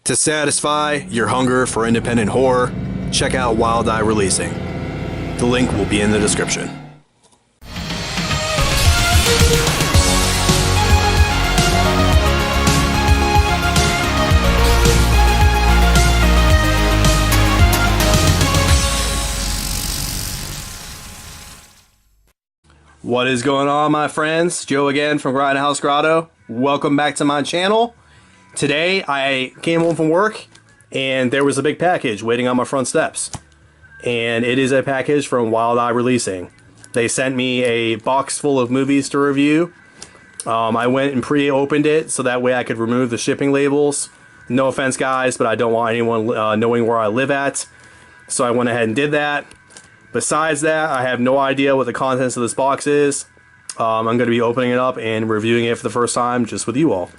To satisfy your hunger for independent horror, check out Wild Eye Releasing. The link will be in the description. What is going on, my friends? Joe again from Grindhouse Grotto. Welcome back to my channel. Today I came home from work and there was a big package waiting on my front steps. And it is a package from Wild Eye Releasing. They sent me a box full of movies to review. I went and pre-opened it so that way I could remove the shipping labels. No offense, guys, but I don't want anyone knowing where I live at. So I went ahead and did that. Besides that, I have no idea what the contents of this box is. I'm going to be opening it up and reviewing it for the first time just with you all.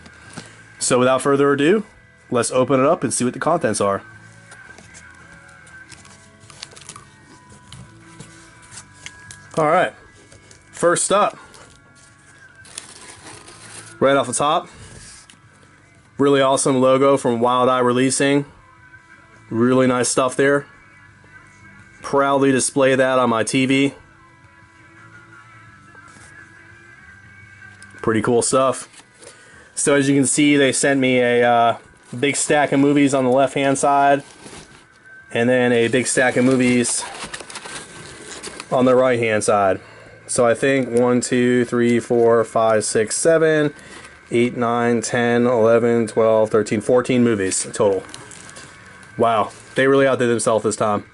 So without further ado, let's open it up and see what the contents are. Alright, first up, right off the top, really awesome logo from Wild Eye Releasing. Really nice stuff there. Proudly display that on my TV. Pretty cool stuff. So as you can see, they sent me a big stack of movies on the left hand side and then a big stack of movies on the right hand side. So I think 1, 2, 3, 4, 5, 6, 7, 8, 9, 10, 11, 12, 13, 14 movies total. Wow, they really outdid themselves this time.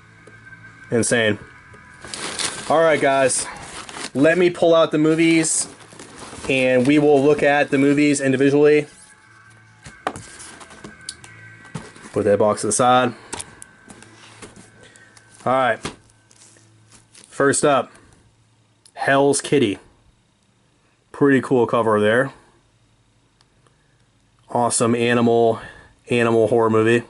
Insane. Alright guys, let me pull out the movies and we will look at the movies individually. Put that box to the side. Alright. First up, Hell's Kitty. Pretty cool cover there. Awesome animal horror movie.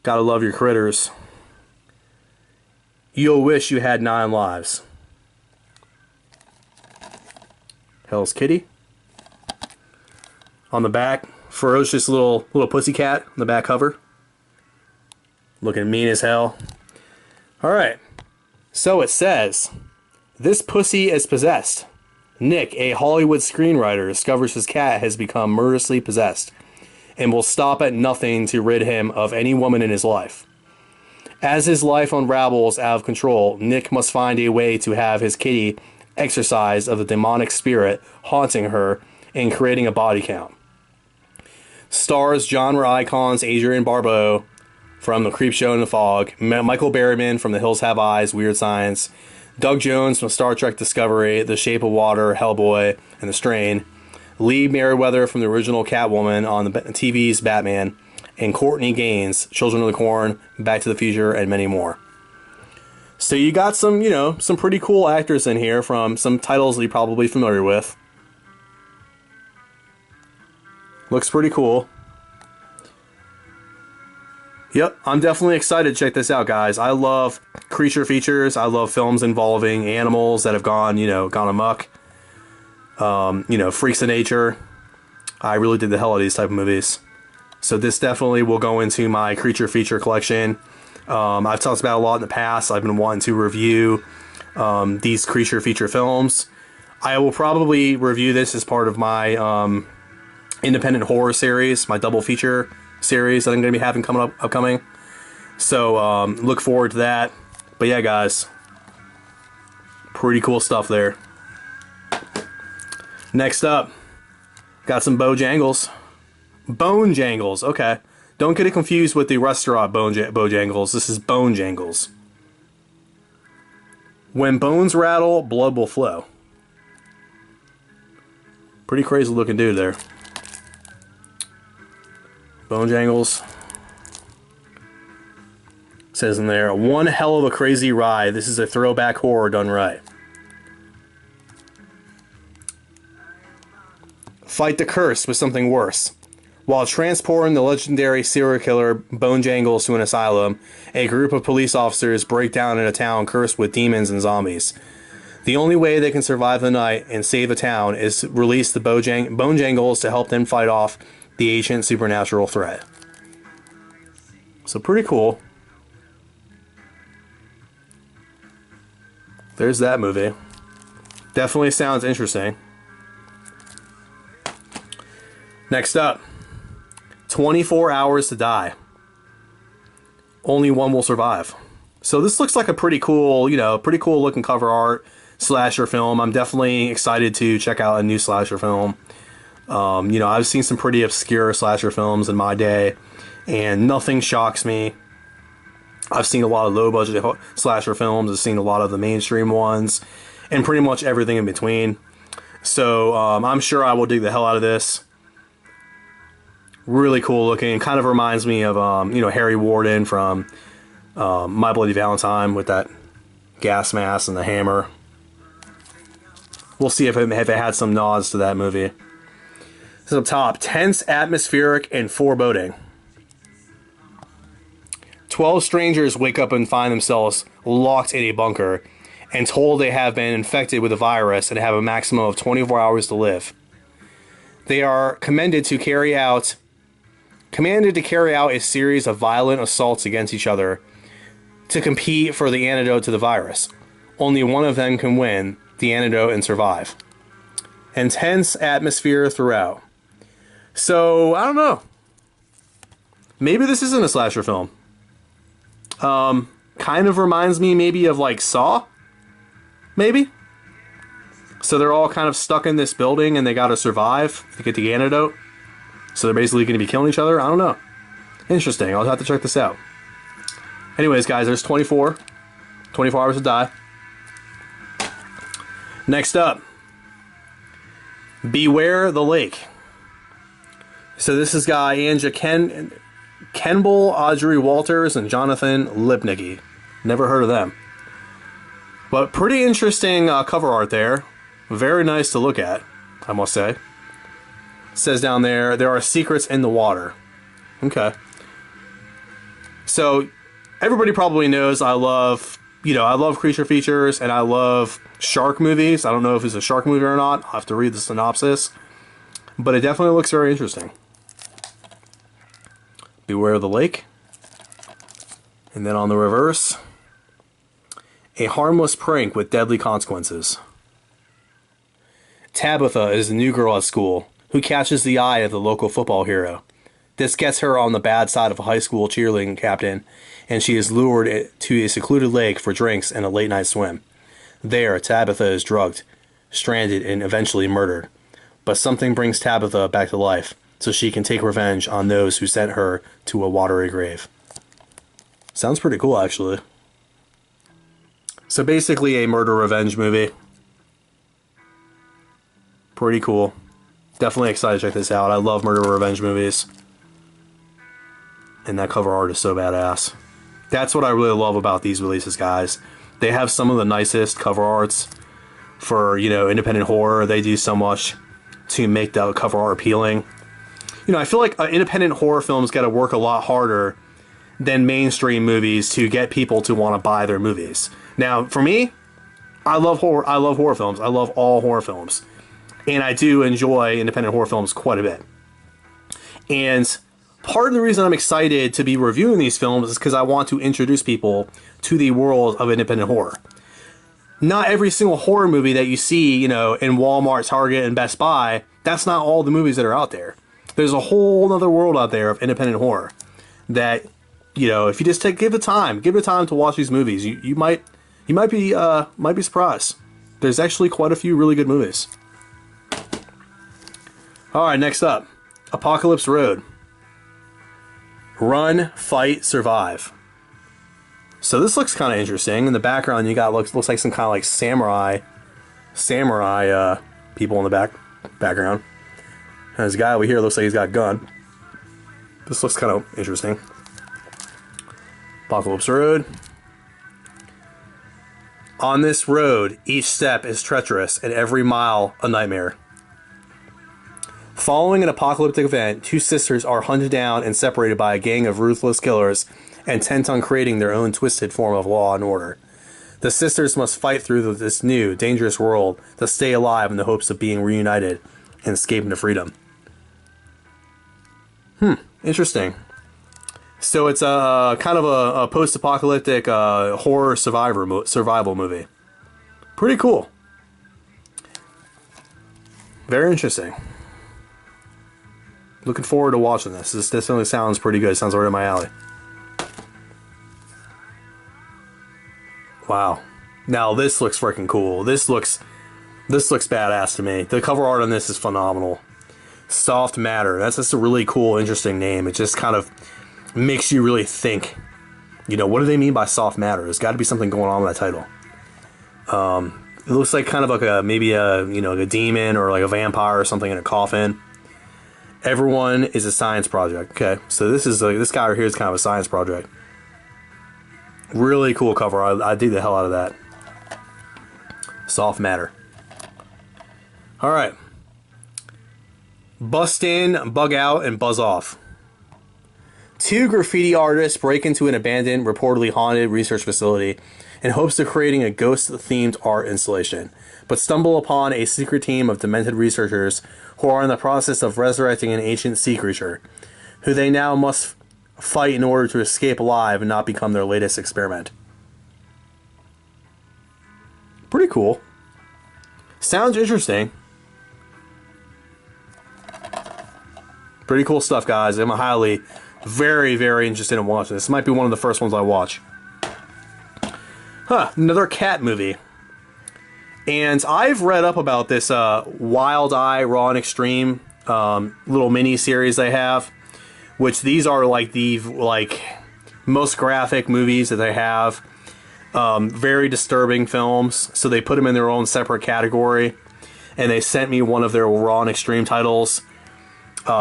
Gotta love your critters. You'll wish you had 9 lives. Hell's Kitty. On the back, ferocious little pussycat on the back cover. Looking mean as hell. Alright, so it says, this pussy is possessed. Nick, a Hollywood screenwriter, discovers his cat has become murderously possessed and will stop at nothing to rid him of any woman in his life. As his life unravels out of control, Nick must find a way to have his kitty exorcised of the demonic spirit haunting her and creating a body count. Stars genre icons Adrienne Barbeau from The Creepshow and the Fog, Michael Berryman from The Hills Have Eyes, Weird Science, Doug Jones from Star Trek Discovery, The Shape of Water, Hellboy, and The Strain, Lee Meriwether from the original Catwoman on the TV's Batman, and Courtney Gaines, Children of the Corn, Back to the Future, and many more. So you got some, some pretty cool actors in here from some titles that you're probably familiar with. Looks pretty cool. Yep, I'm definitely excited to check this out, guys. I love creature features. I love films involving animals that have gone amok. Freaks of nature. I really did the hell out of these type of movies. So this definitely will go into my creature feature collection. I've talked about a lot in the past. I've been wanting to review these creature feature films. I will probably review this as part of my independent horror series, my double feature series that I'm going to be having upcoming. So look forward to that. But yeah, guys, pretty cool stuff there. Next up, got some Bojangles. Bone Jangles, okay. Don't get it confused with the restaurant Bojangles. This is Bone Jangles. When bones rattle, blood will flow. Pretty crazy looking dude there. Bone Jangles. Says in there, one hell of a crazy ride. This is a throwback horror done right. Fight the curse with something worse. While transporting the legendary serial killer Bone Jangles to an asylum, a group of police officers break down in a town cursed with demons and zombies. The only way they can survive the night and save the town is to release the Bone Jangles to help them fight off the ancient supernatural threat. So pretty cool. There's that movie. Definitely sounds interesting. Next up, 24 Hours to Die. Only one will survive. So this looks like a pretty cool, pretty cool looking cover art slasher film. I'm definitely excited to check out a new slasher film. I've seen some pretty obscure slasher films in my day, and nothing shocks me. I've seen a lot of low-budget slasher films. I've seen a lot of the mainstream ones, and pretty much everything in between. So I'm sure I will dig the hell out of this. Really cool looking. Kind of reminds me of Harry Warden from My Bloody Valentine with that gas mask and the hammer. We'll see if it had some nods to that movie. So up top, tense, atmospheric, and foreboding. 12 strangers wake up and find themselves locked in a bunker and told they have been infected with a virus and have a maximum of 24 hours to live. They are commanded to carry out a series of violent assaults against each other to compete for the antidote to the virus. Only one of them can win the antidote and survive. Intense atmosphere throughout. So, I don't know. Maybe this isn't a slasher film. Kind of reminds me maybe of like Saw. Maybe. So they're all kind of stuck in this building and they gotta survive to get the antidote. So they're basically going to be killing each other? I don't know. Interesting. I'll have to check this out. Anyways, guys, there's 24 Hours to Die. Next up, Beware the Lake. So this is guy Kenball, Audrey Walters, and Jonathan Lipnicki. Never heard of them. But pretty interesting cover art there. Very nice to look at, I must say. It says down there, there are secrets in the water. Okay. So, everybody probably knows I love creature features and I love shark movies. I don't know if it's a shark movie or not. I'll have to read the synopsis. But it definitely looks very interesting. Beware the Lake. And then on the reverse, a harmless prank with deadly consequences. Tabitha is the new girl at school who catches the eye of the local football hero. This gets her on the bad side of a high school cheerleading captain, and she is lured to a secluded lake for drinks and a late-night swim. There, Tabitha is drugged, stranded, and eventually murdered. But something brings Tabitha back to life, so she can take revenge on those who sent her to a watery grave. Sounds pretty cool, actually. So basically a murder-revenge movie. Pretty cool. Definitely excited to check this out. I love murder revenge movies. And that cover art is so badass. That's what I really love about these releases, guys. They have some of the nicest cover arts for, independent horror. They do so much to make the cover art appealing. I feel like independent horror films got to work a lot harder than mainstream movies to get people to want to buy their movies. Now, for me, I love horror. I love horror films. I love all horror films. And I do enjoy independent horror films quite a bit. And part of the reason I'm excited to be reviewing these films is because I want to introduce people to the world of independent horror. Not every single horror movie that you see, in Walmart, Target, and Best Buy, that's not all the movies that are out there. There's a whole other world out there of independent horror that, if you just give it time to watch these movies, you might be surprised. There's actually quite a few really good movies. Alright, next up, Apocalypse Road. Run, fight, survive. So this looks kind of interesting. In the background, you got looks like some kind of like samurai people in the background. And this guy over here looks like he's got a gun. This looks kind of interesting. Apocalypse Road. On this road, each step is treacherous and every mile a nightmare. Following an apocalyptic event, two sisters are hunted down and separated by a gang of ruthless killers intent on creating their own twisted form of law and order. The sisters must fight through this new, dangerous world to stay alive in the hopes of being reunited and escape into freedom. Interesting. So it's a kind of a post-apocalyptic horror survival movie. Pretty cool. Very interesting. Looking forward to watching this. This definitely sounds pretty good. Sounds right in my alley. Wow. Now this looks freaking cool. This looks badass to me. The cover art on this is phenomenal. Soft Matter. That's just a really cool, interesting name. It just kind of makes you really think. You know, what do they mean by soft matter? There's got to be something going on with that title. It looks like kind of like maybe a demon or like a vampire or something in a coffin. Everyone is a science project. Okay, so this guy right here is kind of a science project. Really cool cover. I dig the hell out of that. Soft Matter. All right. Bust in, bug out, and buzz off. 2 graffiti artists break into an abandoned, reportedly haunted research facility in hopes of creating a ghost-themed art installation, but stumble upon a secret team of demented researchers who are in the process of resurrecting an ancient sea creature, who they now must fight in order to escape alive and not become their latest experiment. Pretty cool. Sounds interesting. Pretty cool stuff, guys. I'm very, very interested in watching this. This might be one of the first ones I watch. Another cat movie. And I've read up about this Wild Eye Raw and Extreme little mini series they have, which these are like the most graphic movies that they have. Very disturbing films, so they put them in their own separate category, and they sent me one of their Raw and Extreme titles.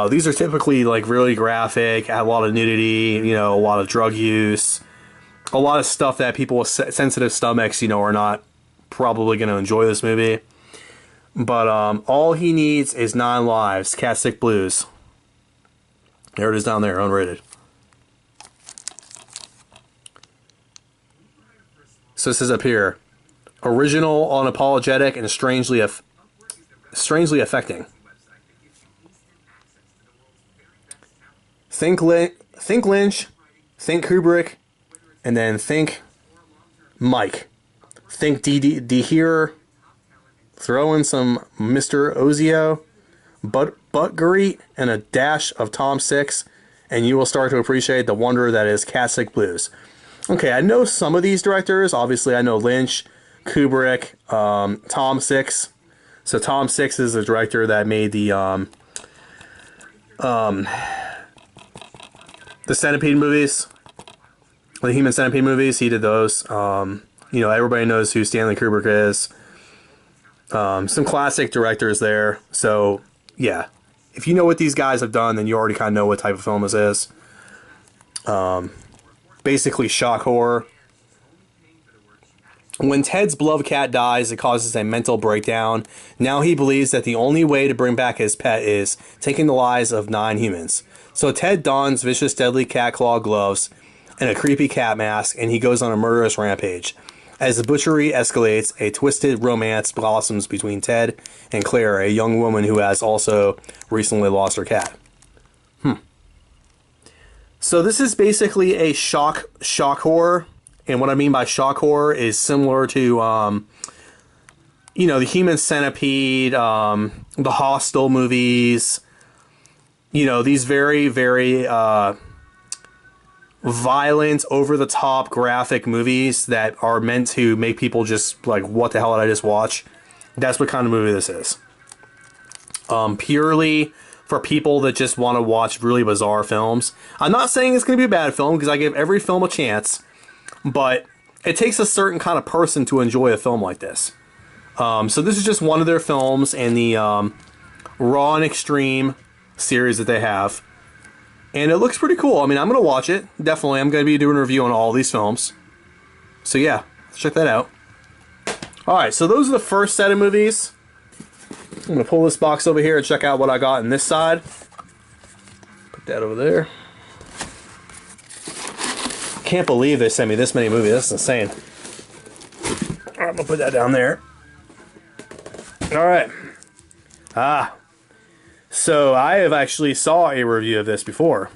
These are typically like really graphic, have a lot of nudity, a lot of drug use, a lot of stuff that people with sensitive stomachs, are not probably going to enjoy this movie. But all he needs is 9 lives. Cat Sick Blues. There it is down there, unrated. So this is up here. Original, unapologetic, and strangely affecting. Think Lynch, think Kubrick, and then think Mike. Think D here. Throw in some Mr. Ozio, Butgreet, and a dash of Tom Six, and you will start to appreciate the wonder that is Cat Sick Blues. Okay, I know some of these directors. Obviously, I know Lynch, Kubrick, Tom Six. So Tom Six is the director that made the Centipede movies, the Human Centipede movies. He did those. Everybody knows who Stanley Kubrick is. Some classic directors there. So, yeah. If you know what these guys have done, then you already kind of know what type of film this is. Basically, shock horror. When Ted's beloved cat dies, it causes a mental breakdown. Now he believes that the only way to bring back his pet is taking the lives of 9 humans. So Ted dons vicious, deadly cat claw gloves and a creepy cat mask, and he goes on a murderous rampage. As the butchery escalates, a twisted romance blossoms between Ted and Claire, a young woman who has also recently lost her cat. So this is basically a shock horror, and what I mean by shock horror is similar to, the Human Centipede, the Hostel movies. These very, very violent, over-the-top graphic movies that are meant to make people just like, what the hell did I just watch? That's what kind of movie this is. Purely for people that just want to watch really bizarre films. I'm not saying it's going to be a bad film, because I give every film a chance, but it takes a certain kind of person to enjoy a film like this. So this is just one of their films in the Raw and Extreme series that they have. And it looks pretty cool. I mean, I'm going to watch it. Definitely. I'm going to be doing a review on all these films. So yeah, let's check that out. Alright, so those are the first set of movies. I'm going to pull this box over here and check out what I got on this side. Put that over there. Can't believe they sent me this many movies. That's insane. Alright, I'm going to put that down there. Alright. So I have actually saw a review of this before.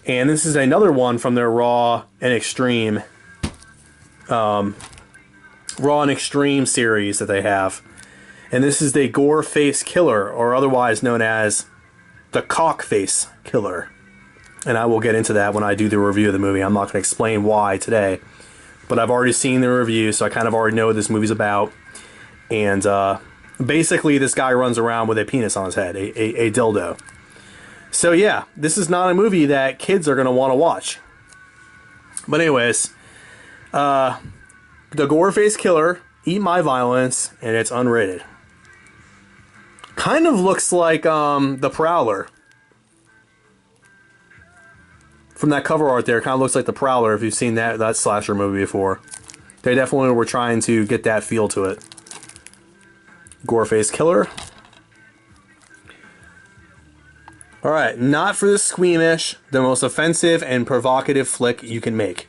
And this is another one from their Raw and Extreme series that they have. And this is the Goreface Killer, or otherwise known as the Cockface Killer. And I will get into that when I do the review of the movie. I'm not going to explain why today. But I've already seen the review, so I kind of already know what this movie's about. And basically, this guy runs around with a penis on his head, a dildo. So yeah, this is not a movie that kids are going to want to watch. But anyways, the Goreface Killer, Eat My Violence, and it's unrated. Kind of looks like the Prowler. From that cover art there, kind of looks like the Prowler if you've seen that slasher movie before. They definitely were trying to get that feel to it. Goreface Killer. Alright, not for the squeamish, the most offensive and provocative flick you can make.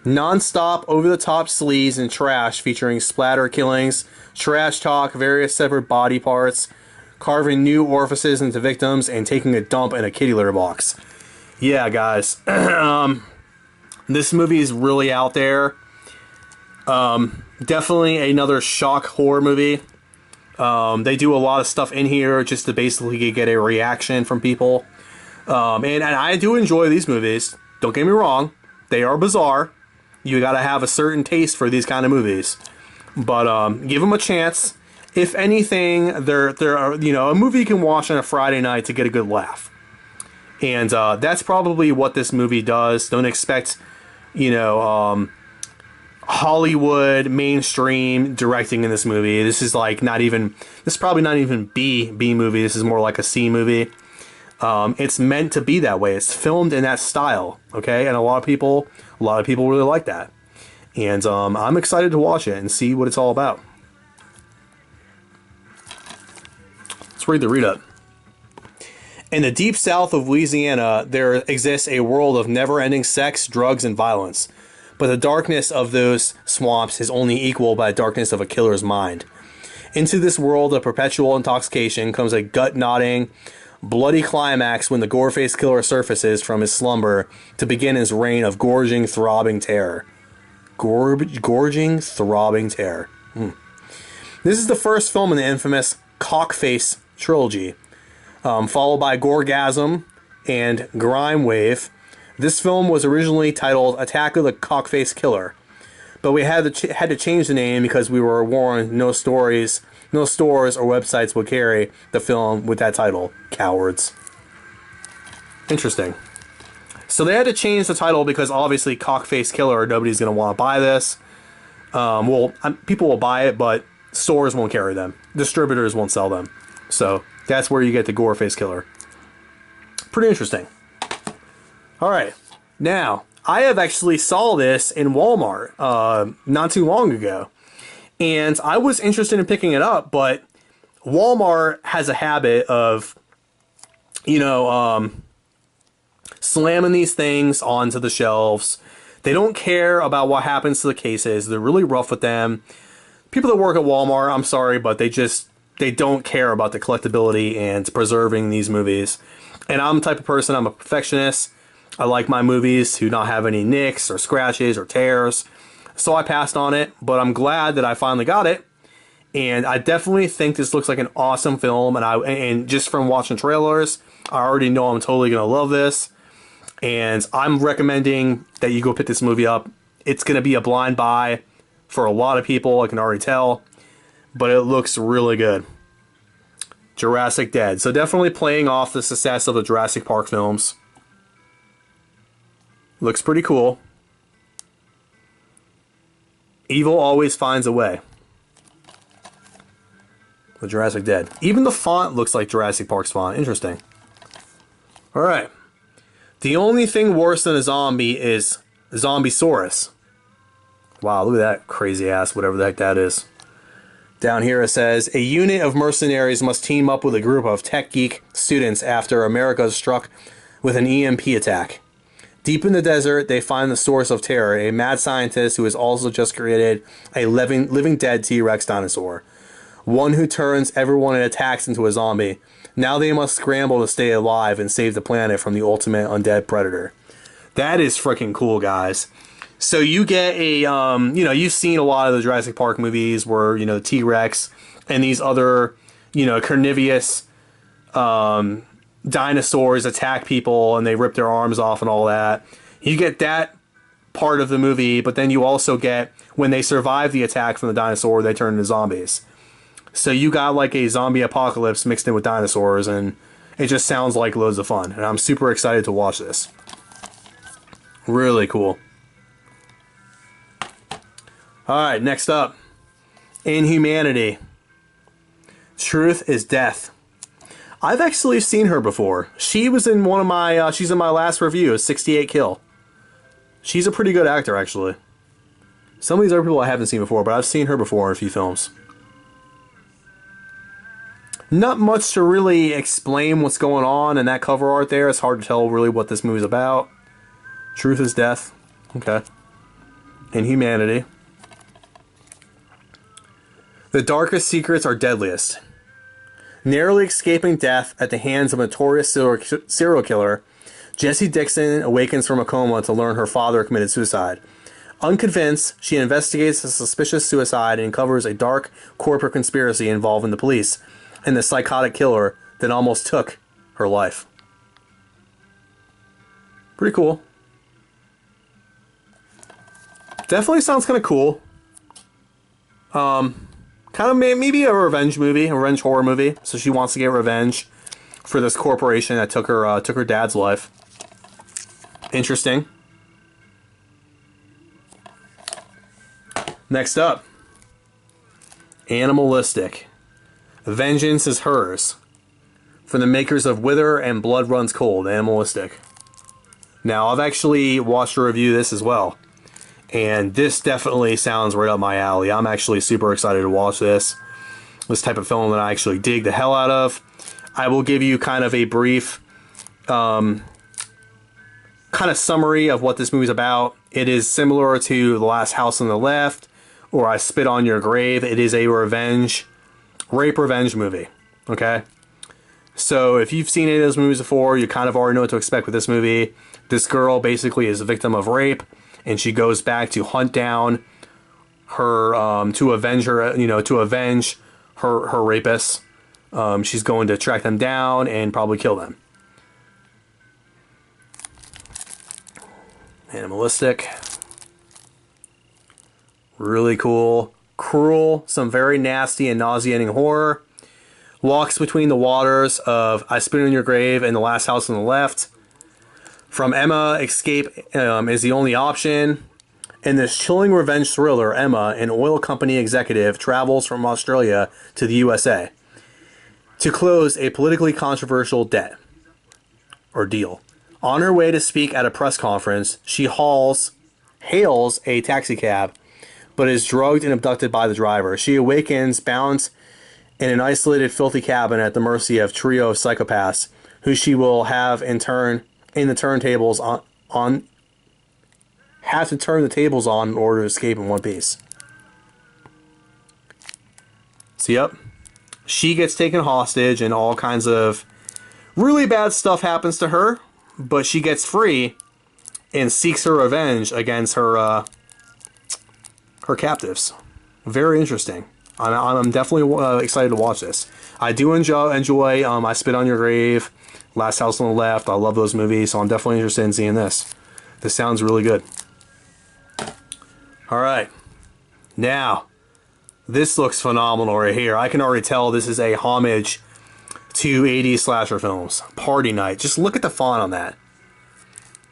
Non-stop, over-the-top sleaze and trash featuring splatter killings, trash talk, various severed body parts, carving new orifices into victims, and taking a dump in a kitty litter box. Yeah, guys. This movie is really out there. Definitely another shock horror movie. They do a lot of stuff in here just to basically get a reaction from people. And I do enjoy these movies. Don't get me wrong. They are bizarre. You gotta have a certain taste for these kind of movies. But give them a chance. If anything, they're a movie you can watch on a Friday night to get a good laugh. And that's probably what this movie does. Don't expect, Hollywood mainstream directing in this movie. This is like this is probably not even B movie. This is more like a C movie. It's meant to be that way. It's filmed in that style, okay? And a lot of people really like that. And I'm excited to watch it and see what it's all about. Let's read the read-up. In the deep south of Louisiana, there exists a world of never-ending sex, drugs, and violence. But the darkness of those swamps is only equaled by the darkness of a killer's mind. Into this world of perpetual intoxication comes a gut-knotting, bloody climax when the Goreface Killer surfaces from his slumber to begin his reign of gorging, throbbing terror. Gorging, throbbing terror. This is the first film in the infamous Cockface trilogy. Followed by Gorgasm and Grime Wave. This film was originally titled Attack of the Cockface Killer, but we had to change the name because we were warned no stores or websites would carry the film with that title. Cowards. Interesting. So they had to change the title because obviously Cockface Killer, nobody's going to want to buy this. People will buy it, but stores won't carry them. Distributors won't sell them. So that's where you get the Goreface Killer. Pretty interesting. Alright, now, I have actually saw this in Walmart not too long ago. And I was interested in picking it up, but Walmart has a habit of, slamming these things onto the shelves. They don't care about what happens to the cases. They're really rough with them. People that work at Walmart, I'm sorry, but they don't care about the collectability and preserving these movies. And I'm the type of person, I'm a perfectionist. I like my movies to not have any nicks or scratches or tears. So I passed on it, but I'm glad that I finally got it. And I definitely think this looks like an awesome film. And just from watching trailers, I already know I'm totally going to love this. And I'm recommending that you go pick this movie up. It's going to be a blind buy for a lot of people, I can already tell. But it looks really good. Jurassic Dead. So definitely playing off the success of the Jurassic Park films. Looks pretty cool. Evil always finds a way. The Jurassic Dead. Even the font looks like Jurassic Park's font. Interesting. Alright. The only thing worse than a zombie is Zombiesaurus. Wow, look at that crazy ass, whatever the heck that is. Down here it says, a unit of mercenaries must team up with a group of tech geek students after America is struck with an EMP attack. Deep in the desert, they find the source of terror, a mad scientist who has also just created a living dead T-Rex dinosaur. One who turns everyone it attacks into a zombie. Now they must scramble to stay alive and save the planet from the ultimate undead predator. That is freaking cool, guys. So you get a, you've seen a lot of the Jurassic Park movies where, the T-Rex and these other, carnivorous dinosaurs attack people and they rip their arms off and all that. You get that part of the movie, but then you also get when they survive the attack from the dinosaur, they turn into zombies. So you got like a zombie apocalypse mixed in with dinosaurs, and it just sounds like loads of fun. And I'm super excited to watch this. Really cool. Alright, next up. Inhumanity. Truth is Death. I've actually seen her before. She was in one of my, she's in my last review, 68 Kill. She's a pretty good actor, actually. Some of these other people I haven't seen before, but I've seen her before in a few films. Not much to really explain what's going on in that cover art there. It's hard to tell really what this movie's about. Truth is Death. Okay. Inhumanity. The darkest secrets are deadliest. Narrowly escaping death at the hands of a notorious serial killer, Jessie Dixon awakens from a coma to learn her father committed suicide. Unconvinced, she investigates a suspicious suicide and uncovers a dark corporate conspiracy involving the police and the psychotic killer that almost took her life. Pretty cool. Definitely sounds kind of cool. Kind of maybe a revenge movie, a revenge horror movie. So she wants to get revenge for this corporation that took her dad's life. Interesting. Next up, Animalistic. Vengeance is hers. From the makers of Wither and Blood Runs Cold, Animalistic. Now, I've actually watched a review of this as well. And this definitely sounds right up my alley. I'm actually super excited to watch this. This type of film that I actually dig the hell out of. I will give you kind of a brief kind of summary of what this movie's about. It is similar to The Last House on the Left or I Spit on Your Grave. It is a rape revenge movie. Okay? So if you've seen any of those movies before, you kind of already know what to expect with this movie. This girl basically is a victim of rape, and she goes back to hunt down her, to avenge her, to avenge her rapists. She's going to track them down and probably kill them. Animalistic. Really cool. Cruel. Some very nasty and nauseating horror. Walks between the waters of I Spit on Your Grave and The Last House on the Left. From Emma, escape is the only option. In this chilling revenge thriller, Emma, an oil company executive, travels from Australia to the USA to close a politically controversial debt or deal. On her way to speak at a press conference, she hails a taxicab, but is drugged and abducted by the driver. She awakens bound in an isolated, filthy cabin at the mercy of a trio of psychopaths, who she will have in the turntables on have to turn the tables on in order to escape in one piece. So yep, she gets taken hostage and all kinds of really bad stuff happens to her, but she gets free and seeks her revenge against her her captives. Very interesting. I'm definitely excited to watch this. I do enjoy I Spit on Your Grave, Last House on the Left. I love those movies, so I'm definitely interested in seeing this. This sounds really good. Alright. Now, this looks phenomenal right here. I can already tell this is a homage to 80s slasher films. Party Night. Just look at the font on that.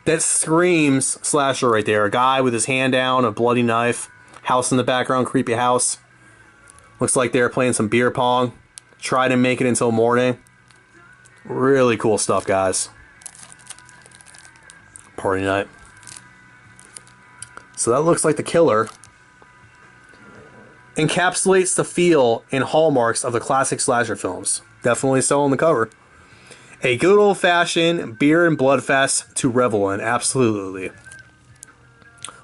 That screams slasher right there. A guy with his hand down, a bloody knife, house in the background, creepy house. Looks like they're playing some beer pong. Try to make it until morning. Really cool stuff, guys. Party Night. So that looks like the killer encapsulates the feel and hallmarks of the classic slasher films. Definitely so on the cover. A good old-fashioned beer and blood fest to revel in. Absolutely.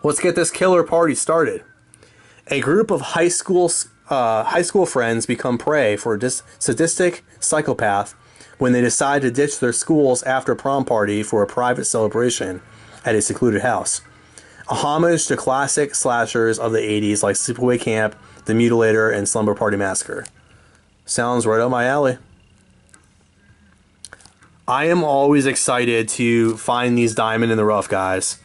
Let's get this killer party started. A group of high school friends become prey for a sadistic psychopath when they decide to ditch their school's after prom party for a private celebration at a secluded house. A homage to classic slashers of the 80s like Sleepaway Camp, The Mutilator, and Slumber Party Massacre. Sounds right up my alley. I am always excited to find these diamond in the rough guys.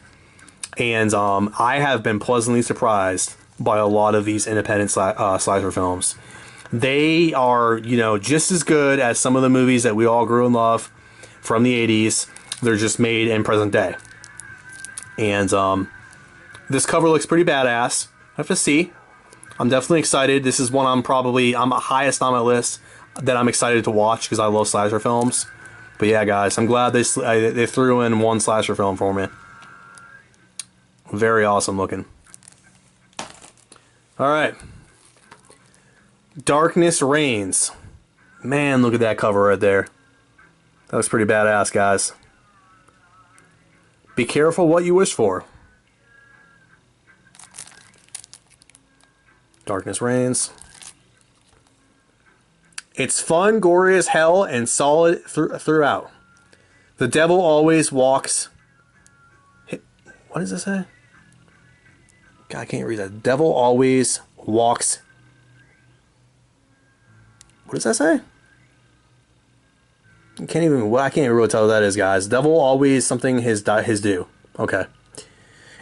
And I have been pleasantly surprised by a lot of these independent slasher films. They are, you know, just as good as some of the movies that we all grew and love from the 80s. They're just made in present day. And this cover looks pretty badass. I have to see. I'm definitely excited. This is one I'm highest on my list that I'm excited to watch because I love slasher films. But yeah, guys, I'm glad they threw in one slasher film for me. Very awesome looking. Alright. Darkness Reigns. Man, look at that cover right there. That was pretty badass, guys. Be careful what you wish for. Darkness Reigns. It's fun, gory as hell, and solid throughout. The devil always walks... What does it say? God, I can't read that. The devil always walks... What does that say? I can't even really tell what that is, guys. Devil always something his due. Okay.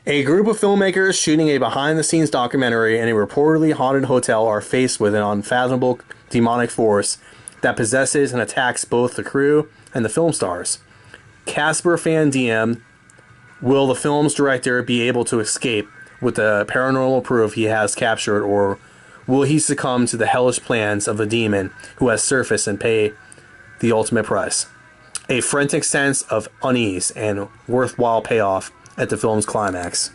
A group of filmmakers shooting a behind-the-scenes documentary in a reportedly haunted hotel are faced with an unfathomable demonic force that possesses and attacks both the crew and the film stars. Casper Van Diem, will the film's director be able to escape with the paranormal proof he has captured, or will he succumb to the hellish plans of the demon who has surfaced and pay the ultimate price? A frantic sense of unease and worthwhile payoff at the film's climax.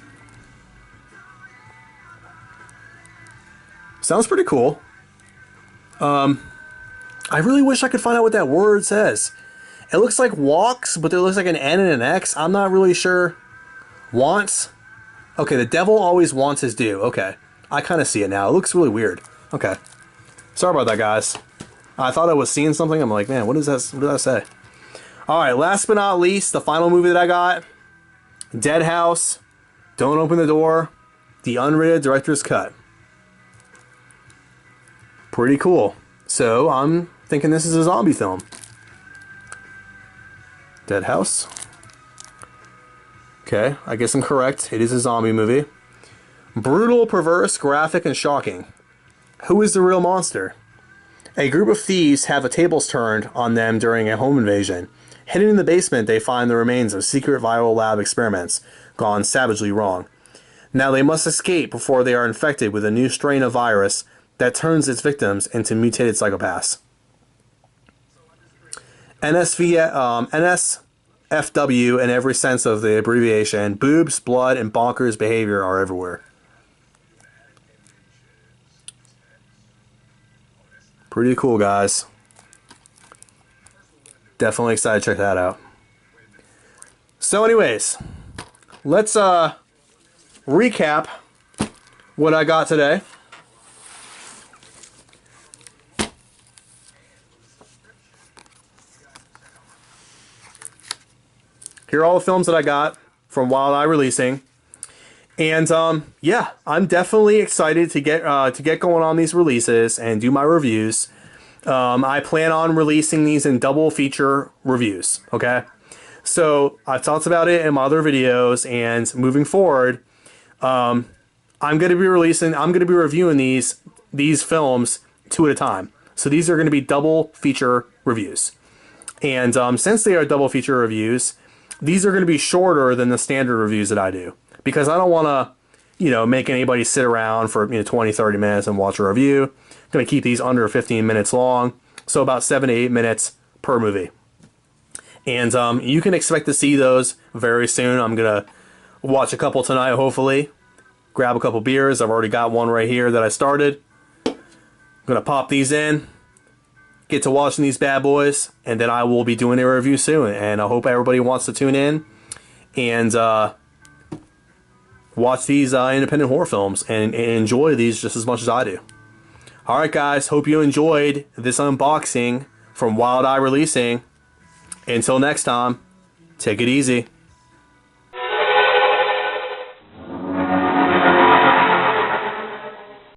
Sounds pretty cool. I really wish I could find out what that word says. It looks like walks, but it looks like an N and an X. I'm not really sure. Wants. Okay, the devil always wants his due. Okay. I kind of see it now. It looks really weird. Okay. Sorry about that, guys. I thought I was seeing something. I'm like, man, what is that? What did I say? Alright, last but not least, the final movie that I got. Dead House. Don't Open the Door. The unrated director's cut. Pretty cool. So, I'm thinking this is a zombie film. Dead House. Okay, I guess I'm correct. It is a zombie movie. Brutal, perverse, graphic, and shocking. Who is the real monster? A group of thieves have the tables turned on them during a home invasion. Hidden in the basement, they find the remains of secret viral lab experiments gone savagely wrong. Now they must escape before they are infected with a new strain of virus that turns its victims into mutated psychopaths. NSFW, in every sense of the abbreviation, boobs, blood, and bonkers behavior are everywhere. Pretty cool, guys. Definitely excited to check that out. So anyways, let's recap what I got today. Here are all the films that I got from Wild Eye Releasing. And yeah, I'm definitely excited to get going on these releases and do my reviews. I plan on releasing these in double feature reviews. Okay, so I've talked about it in my other videos, and moving forward, I'm going to be reviewing these films 2 at a time. So these are going to be double feature reviews, and since they are double feature reviews, these are going to be shorter than the standard reviews that I do, because I don't want to, make anybody sit around for 20, 30 minutes and watch a review. I'm going to keep these under 15 minutes long, so about 7 to 8 minutes per movie. And you can expect to see those very soon. I'm going to watch a couple tonight, hopefully. Grab a couple beers. I've already got one right here that I started. I'm going to pop these in, get to watching these bad boys, and then I will be doing a review soon. And I hope everybody wants to tune in and watch these independent horror films and enjoy these just as much as I do. Alright guys, hope you enjoyed this unboxing from Wild Eye Releasing. Until next time, take it easy.